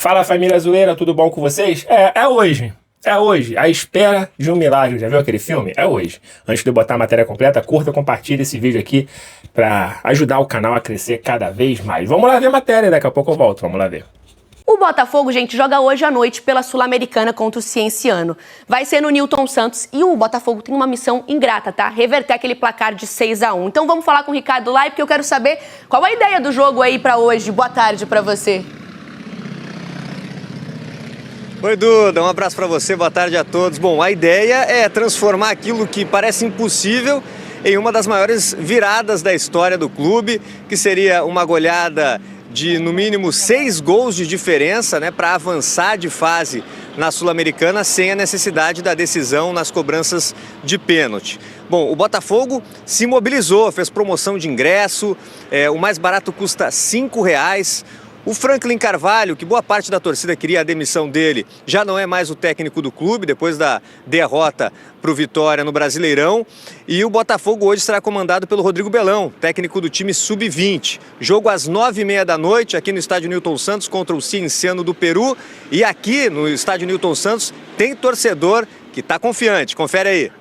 Fala, família Zoeira, tudo bom com vocês? É hoje. É hoje. A espera de um milagre. Já viu aquele filme? É hoje. Antes de eu botar a matéria completa, curta, compartilha esse vídeo aqui pra ajudar o canal a crescer cada vez mais. Vamos lá ver a matéria, daqui a pouco eu volto. Vamos lá ver. O Botafogo, gente, joga hoje à noite pela Sul-Americana contra o Cienciano. Vai ser no Newton Santos e o Botafogo tem uma missão ingrata, tá? Reverter aquele placar de 6-1. Então vamos falar com o Ricardo Lai, porque eu quero saber qual a ideia do jogo aí pra hoje. Boa tarde pra você. Oi, Duda, um abraço para você, boa tarde a todos. Bom, a ideia é transformar aquilo que parece impossível em uma das maiores viradas da história do clube, que seria uma goleada de no mínimo 6 gols de diferença, né, para avançar de fase na Sul-Americana sem a necessidade da decisão nas cobranças de pênalti. Bom, o Botafogo se mobilizou, fez promoção de ingresso, o mais barato custa R$ 5,00. O Franklin Carvalho, que boa parte da torcida queria a demissão dele, já não é mais o técnico do clube, depois da derrota para o Vitória no Brasileirão. E o Botafogo hoje será comandado pelo Rodrigo Belão, técnico do time Sub-20. Jogo às 9h30 da noite, aqui no estádio Newton Santos, contra o Cienciano do Peru. E aqui no estádio Newton Santos tem torcedor que está confiante. Confere aí.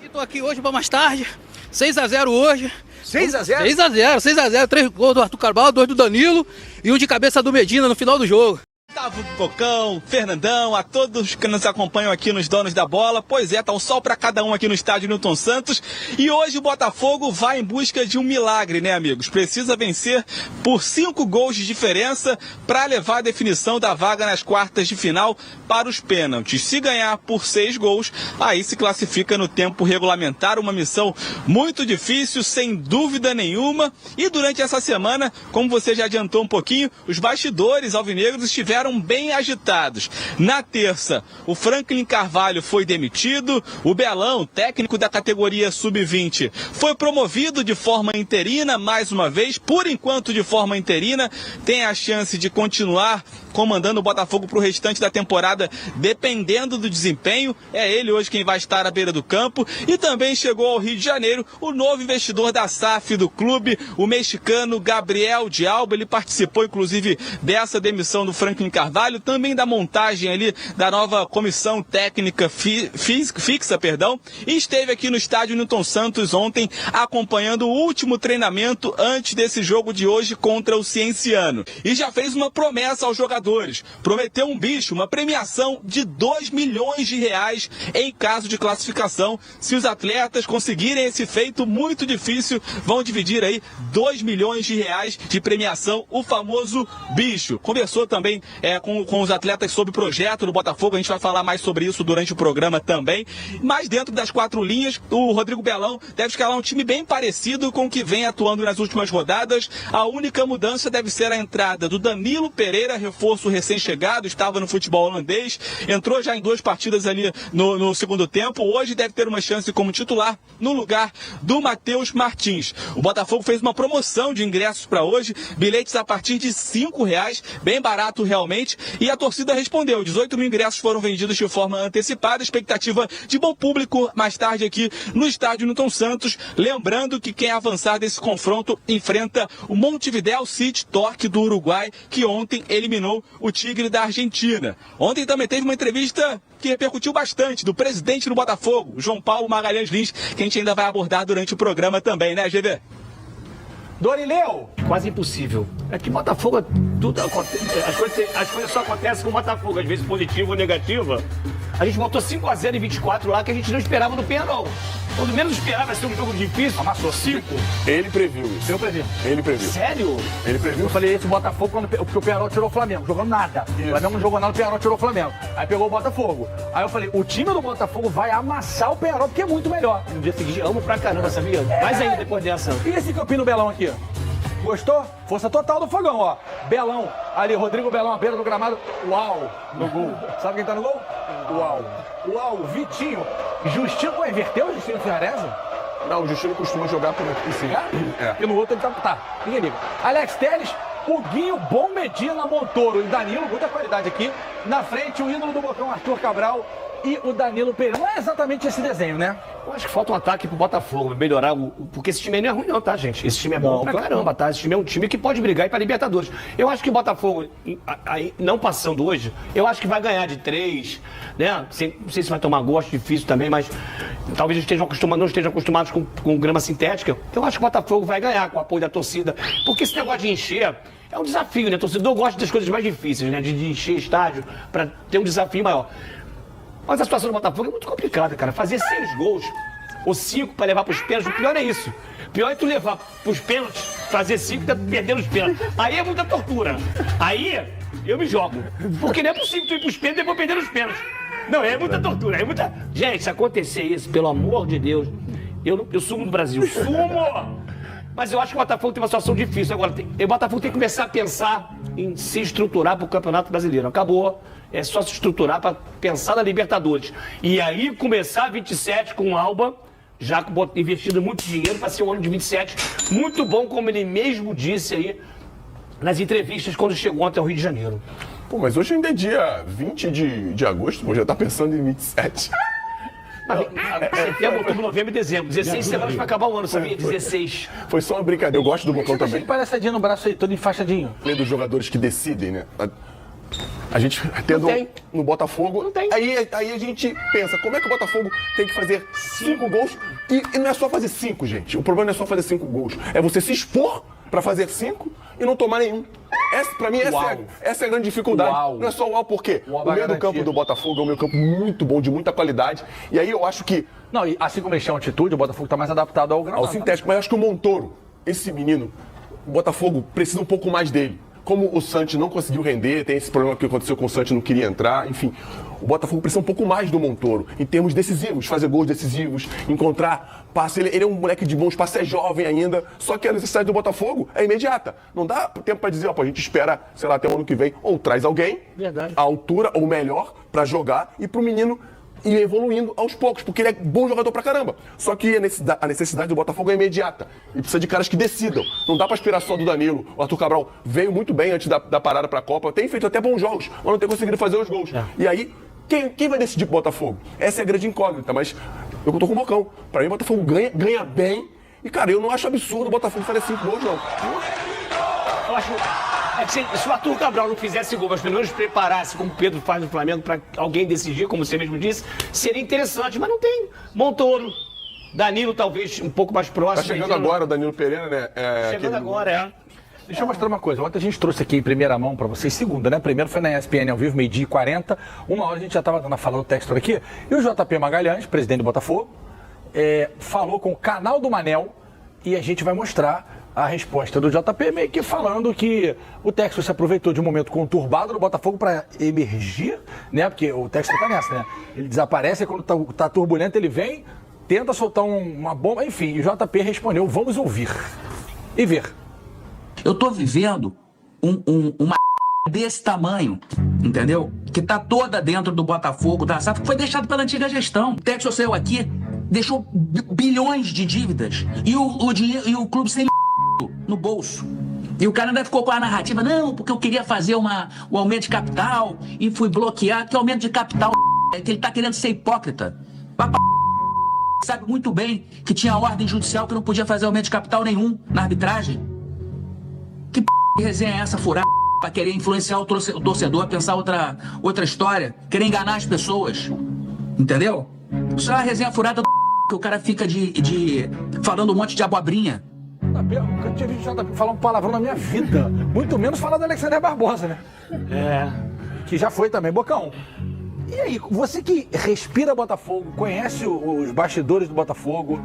Estou aqui hoje para mais tarde, 6-0 hoje. 6-0? 6-0, 3 gols do Arthur Cabral, 2 do Danilo e um de cabeça do Medina no final do jogo. Gustavo Cocão, Fernandão, a todos que nos acompanham aqui nos Donos da Bola. Pois é, tá um sol para cada um aqui no estádio Newton Santos. E hoje o Botafogo vai em busca de um milagre, né, amigos? Precisa vencer por 5 gols de diferença para levar a definição da vaga nas quartas de final para os pênaltis. Se ganhar por 6 gols, aí se classifica no tempo regulamentar. Uma missão muito difícil, sem dúvida nenhuma. E durante essa semana, como você já adiantou um pouquinho, os bastidores alvinegros estiveram bem agitados. Na terça, o Franklin Carvalho foi demitido, o Belão, técnico da categoria Sub-20, foi promovido de forma interina, mais uma vez, por enquanto de forma interina, tem a chance de continuar comandando o Botafogo para o restante da temporada, dependendo do desempenho. É ele hoje quem vai estar à beira do campo. E também chegou ao Rio de Janeiro o novo investidor da SAF do clube, o mexicano Gabriel de Alba. Ele participou, inclusive, dessa demissão do Franklin Carvalho, também da montagem ali da nova comissão técnica fixa, e esteve aqui no estádio Newton Santos ontem acompanhando o último treinamento antes desse jogo de hoje contra o Cienciano. E já fez uma promessa aos jogadores. Prometeu um bicho, uma premiação de R$2 milhões em caso de classificação. Se os atletas conseguirem esse feito muito difícil, vão dividir aí R$2 milhões de premiação, o famoso bicho. Conversou também com os atletas sobre o projeto do Botafogo, a gente vai falar mais sobre isso durante o programa também. Mas dentro das 4 linhas, o Rodrigo Belão deve escalar um time bem parecido com o que vem atuando nas últimas rodadas. A única mudança deve ser a entrada do Danilo Pereira, reforço recém-chegado, estava no futebol holandês, entrou já em 2 partidas ali no segundo tempo. Hoje deve ter uma chance como titular no lugar do Matheus Martins. O Botafogo fez uma promoção de ingressos para hoje, bilhetes a partir de R$ 5,00, bem barato realmente, e a torcida respondeu. 18 mil ingressos foram vendidos de forma antecipada, expectativa de bom público mais tarde aqui no estádio Newton Santos. Lembrando que quem avançar desse confronto enfrenta o Montevideo City Torque do Uruguai, que ontem eliminou o Tigre da Argentina. Ontem também teve uma entrevista que repercutiu bastante do presidente do Botafogo, João Paulo Magalhães Lins, que a gente ainda vai abordar durante o programa também, né, GV? Dorileu! Quase impossível. É que Botafogo, tudo acontece, as coisas só acontecem com o Botafogo, às vezes positiva ou negativa. A gente botou 5-0 em 24 lá, que a gente não esperava no Penharol. Quando menos esperava ser um jogo difícil, amassou 5. Ele previu isso. Eu previ. Ele previu. Sério? Ele previu. Eu falei, esse Botafogo, porque o Penharol tirou o Flamengo, jogando nada. O Flamengo não jogou nada, o Penharol tirou o Flamengo. Aí pegou o Botafogo. Aí eu falei, o time do Botafogo vai amassar o Penharol, porque é muito melhor. No dia seguinte, amo pra caramba, sabia? Mais ainda depois dessa. E esse Campino Belão aqui? Gostou? Força total do Fogão, ó. Belão, ali, Rodrigo Belão, à beira do gramado. Uau, no gol. Sabe quem tá no gol? Uau, Vitinho. Justinho, inverteu o Justinho Ferrarese? Não, o Justino costuma jogar por aqui, sim. É? E no outro ele tá. Ninguém liga. Alex Telles, o Guinho, Bom Medina, Montoro e Danilo, muita qualidade aqui. Na frente, o ídolo do Bocão, Arthur Cabral. e o Danilo Pereira. Não é exatamente esse desenho, né? Eu acho que falta um ataque pro Botafogo, melhorar porque esse time aí não é ruim não, tá, gente? Esse time é bom pra caramba, tá? Esse time é um time que pode brigar e ir pra Libertadores. Eu acho que o Botafogo, aí, não passando hoje, eu acho que vai ganhar de 3, né? Não sei se vai tomar gosto, difícil também, mas talvez não estejam acostumados com grama sintética. Eu acho que o Botafogo vai ganhar com o apoio da torcida, porque esse negócio de encher é um desafio, né? O torcedor gosta das coisas mais difíceis, né? De encher estádio pra ter um desafio maior. Mas a situação do Botafogo é muito complicada, cara. Fazer 6 gols ou 5 para levar para os pênaltis, o pior é isso. O pior é tu levar para os pênaltis, fazer 5 e tá perdendo os pênaltis. Aí é muita tortura. Aí eu me jogo. Porque não é possível tu ir para os pênaltis e depois perder os pênaltis. Não, é muita tortura. É muita... Gente, se acontecer isso, pelo amor de Deus, eu sumo no Brasil. Sumo! Mas eu acho que o Botafogo tem uma situação difícil. Agora, o Botafogo tem que começar a pensar em se estruturar para o Campeonato Brasileiro. Acabou. É só se estruturar para pensar na Libertadores. E aí começar 27 com o Alba, já investindo muito dinheiro para ser um ano de 27. Muito bom, como ele mesmo disse aí nas entrevistas quando chegou ontem ao Rio de Janeiro. Pô, mas hoje ainda é dia 20 de agosto, pô, já tá pensando em 27. Setembro, outubro, novembro e dezembro. 16 semanas para acabar o ano, sabia? 16. Foi só uma brincadeira. Eu gosto do Bocão também. Parece a Dinho no braço aí, todo enfaixadinho. Além dos jogadores que decidem, né? A gente tendo no Botafogo, não tem. Aí a gente pensa, como é que o Botafogo tem que fazer 5 gols? E não é só fazer 5, gente. O problema não é só fazer 5 gols. É você se expor pra fazer 5 e não tomar nenhum. Pra mim, essa é a grande dificuldade. Não é só o porque o meio do campo do Botafogo é um meio campo muito bom, de muita qualidade. E aí eu acho que... Não, e assim como eles tinham altitude, o Botafogo tá mais adaptado ao gramado. Ao sintético. Mas eu acho que o Montoro, esse menino, o Botafogo precisa um pouco mais dele. Como o Santos não conseguiu render, tem esse problema que aconteceu com o Santos, não queria entrar, enfim. O Botafogo precisa um pouco mais do Montoro, em termos decisivos, fazer gols decisivos, encontrar passe. Ele é um moleque de bons passes, é jovem ainda, só que a necessidade do Botafogo é imediata. Não dá tempo para dizer, ó, a gente espera, sei lá, até o ano que vem, ou traz alguém, à altura, ou melhor, para jogar, e pro menino ir evoluindo aos poucos, porque ele é bom jogador pra caramba. Só que a necessidade do Botafogo é imediata. E precisa de caras que decidam. Não dá pra esperar só do Danilo. O Arthur Cabral veio muito bem antes da parada pra Copa. Tem feito até bons jogos, mas não tem conseguido fazer os gols. E aí, quem vai decidir pro Botafogo? Essa é a grande incógnita, mas eu tô com o Bocão. Pra mim, o Botafogo ganha bem. E, cara, eu não acho absurdo o Botafogo fazer 5 gols, não. Eu acho... se o Arthur Cabral não fizesse gol, mas pelo menos preparasse, como o Pedro faz no Flamengo, para alguém decidir, como você mesmo disse, seria interessante, mas não tem. Montoro, Danilo talvez um pouco mais próximo. Tá chegando agora o Danilo Pereira, né? Chegando agora, Deixa eu mostrar uma coisa. Ontem a gente trouxe aqui em primeira mão para vocês, segunda, né? Primeiro foi na ESPN ao vivo, 12h40. Uma hora a gente já estava dando a fala do texto aqui. E o JP Magalhães, presidente do Botafogo, falou com o canal do Manel e a gente vai mostrar a resposta do JP, meio que falando que o Textor se aproveitou de um momento conturbado do Botafogo para emergir, né? Porque o Textor tá nessa, né? Ele desaparece, quando tá turbulento ele vem, tenta soltar uma bomba, enfim. E o JP respondeu, vamos ouvir e ver. Eu tô vivendo uma desse tamanho, entendeu? Que tá toda dentro do Botafogo, da SAF, que foi deixado pela antiga gestão. O Textor saiu aqui, deixou bilhões de dívidas e o clube sem no bolso. E o cara ainda ficou com a narrativa, não, porque eu queria fazer o aumento de capital e fui bloqueado. Que aumento de capital é que ele tá querendo ser hipócrita. Sabe muito bem que tinha ordem judicial que não podia fazer aumento de capital nenhum na arbitragem. Que resenha é essa furada pra querer influenciar o torcedor a pensar outra história, querer enganar as pessoas, entendeu? Isso é uma resenha furada que o cara fica falando um monte de abobrinha. Eu nunca tinha visto JP falar um palavrão na minha vida. Muito menos falar do Alexander Barbosa, né? Que já foi também. Bocão, e aí, você que respira Botafogo, conhece os bastidores do Botafogo,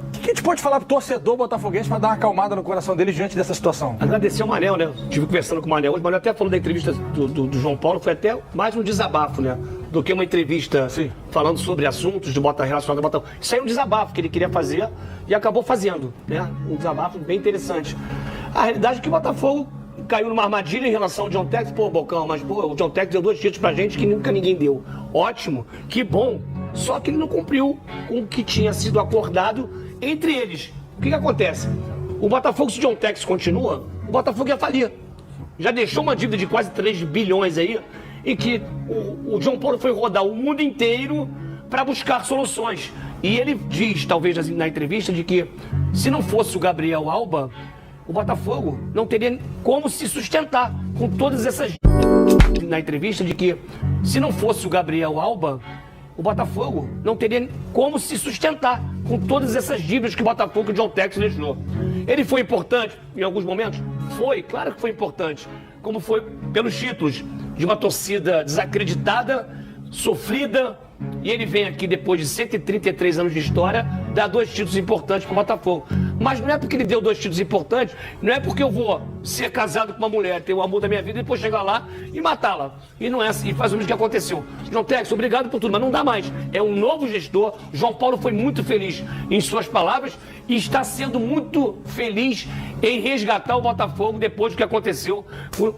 o que a gente pode falar pro torcedor botafoguense para dar uma acalmada no coração dele diante dessa situação? Agradecer ao Manel, né? Estive conversando com o Manel hoje. O Manel até falou da entrevista do João Paulo, foi até mais um desabafo, né? Do que uma entrevista falando sobre assuntos de relacionados ao Botafogo. Isso aí é um desabafo que ele queria fazer e acabou fazendo, né? Um desabafo bem interessante. A realidade é que o Botafogo caiu numa armadilha em relação ao John Tex. Pô, Bocão, mas pô, o John Tex deu 2 títulos pra gente que nunca ninguém deu. Ótimo, que bom. Só que ele não cumpriu com o que tinha sido acordado entre eles. O que acontece? O Botafogo, se o John Tex continua, o Botafogo ia falir. Já deixou uma dívida de quase 3 bilhões aí em que o João Paulo foi rodar o mundo inteiro para buscar soluções. E ele diz, talvez na entrevista, de que se não fosse o Gabriel Alba, o Botafogo não teria como se sustentar com todas essas... Na entrevista de que se não fosse o Gabriel Alba, o Botafogo não teria como se sustentar com todas essas dívidas que o Botafogo e o John Textor deixou. Ele foi importante em alguns momentos? Foi, claro que foi importante. Como foi pelos títulos de uma torcida desacreditada, sofrida, e ele vem aqui depois de 133 anos de história dar 2 títulos importantes para o Botafogo. Mas não é porque ele deu 2 títulos importantes, não é porque eu vou ser casado com uma mulher, ter o amor da minha vida e depois chegar lá e matá-la. E não é assim, faz o mesmo que aconteceu. João Textor, obrigado por tudo, mas não dá mais. É um novo gestor. João Paulo foi muito feliz em suas palavras e está sendo muito feliz em resgatar o Botafogo depois do que aconteceu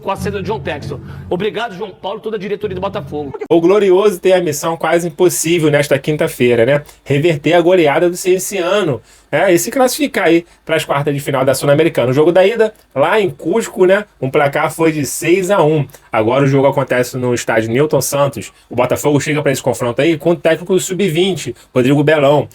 com a saída de João Textor. Obrigado, João Paulo, toda a diretoria do Botafogo. O Glorioso tem a missão quase impossível nesta quinta-feira, né? Reverter a goleada do Cienciano, e se classificar aí para as quartas de final da Sul-Americana. O jogo da ida, lá em Cusco, né? Um placar foi de 6-1. Agora o jogo acontece no estádio Newton Santos. O Botafogo chega para esse confronto aí com o técnico do Sub-20, Rodrigo Belão,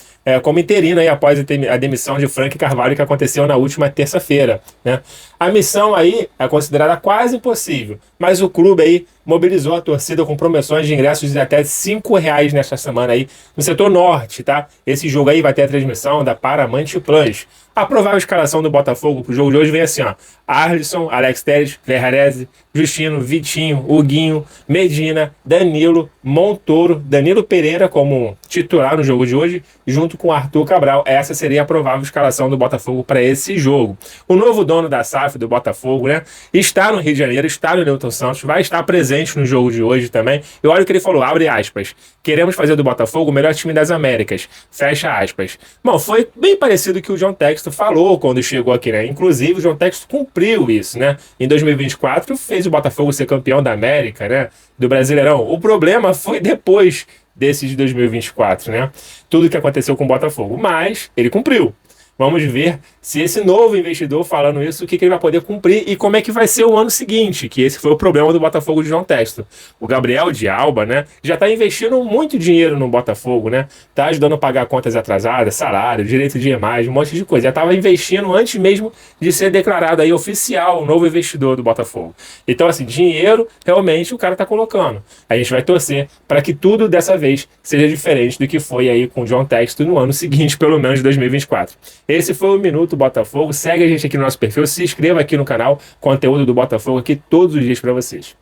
como interino aí após a demissão de Frank Carvalho que aconteceu na última terça-feira, né? A missão aí é considerada quase impossível, mas o clube aí mobilizou a torcida com promoções de ingressos de até R$5 nesta semana aí no setor norte, tá? Esse jogo aí vai ter a transmissão da Paramount Plus. A provável escalação do Botafogo pro jogo de hoje vem assim, ó: Arlisson, Alex Telles, Ferrarese, Justino, Vitinho, Huguinho, Medina, Danilo, Montoro, Danilo Pereira como titular no jogo de hoje, junto com Arthur Cabral. Essa seria a provável escalação do Botafogo para esse jogo. O novo dono da SAF do Botafogo, né, está no Rio de Janeiro, está no Newton Santos, vai estar presente no jogo de hoje também. E olha o que ele falou, abre aspas: queremos fazer do Botafogo o melhor time das Américas, fecha aspas. Bom, foi bem parecido que o John Textor falou quando chegou aqui, né? Inclusive o John Textor cumpriu isso, né? Em 2024 fez o Botafogo ser campeão da América, né? Do Brasileirão. O problema foi depois desse de 2024, né? Tudo que aconteceu com o Botafogo, mas ele cumpriu. Vamos ver se esse novo investidor falando isso, o que ele vai poder cumprir e como é que vai ser o ano seguinte, que esse foi o problema do Botafogo de João Textor. O Gabriel de Alba, né, já está investindo muito dinheiro no Botafogo, né? Tá ajudando a pagar contas atrasadas, salário, direito de imagem, um monte de coisa. Já estava investindo antes mesmo de ser declarado aí oficial o novo investidor do Botafogo. Então, assim, dinheiro realmente o cara está colocando. A gente vai torcer para que tudo dessa vez seja diferente do que foi aí com o John Textor no ano seguinte, pelo menos de 2024. Esse foi o Minuto Botafogo. Segue a gente aqui no nosso perfil, se inscreva aqui no canal, conteúdo do Botafogo aqui todos os dias para vocês.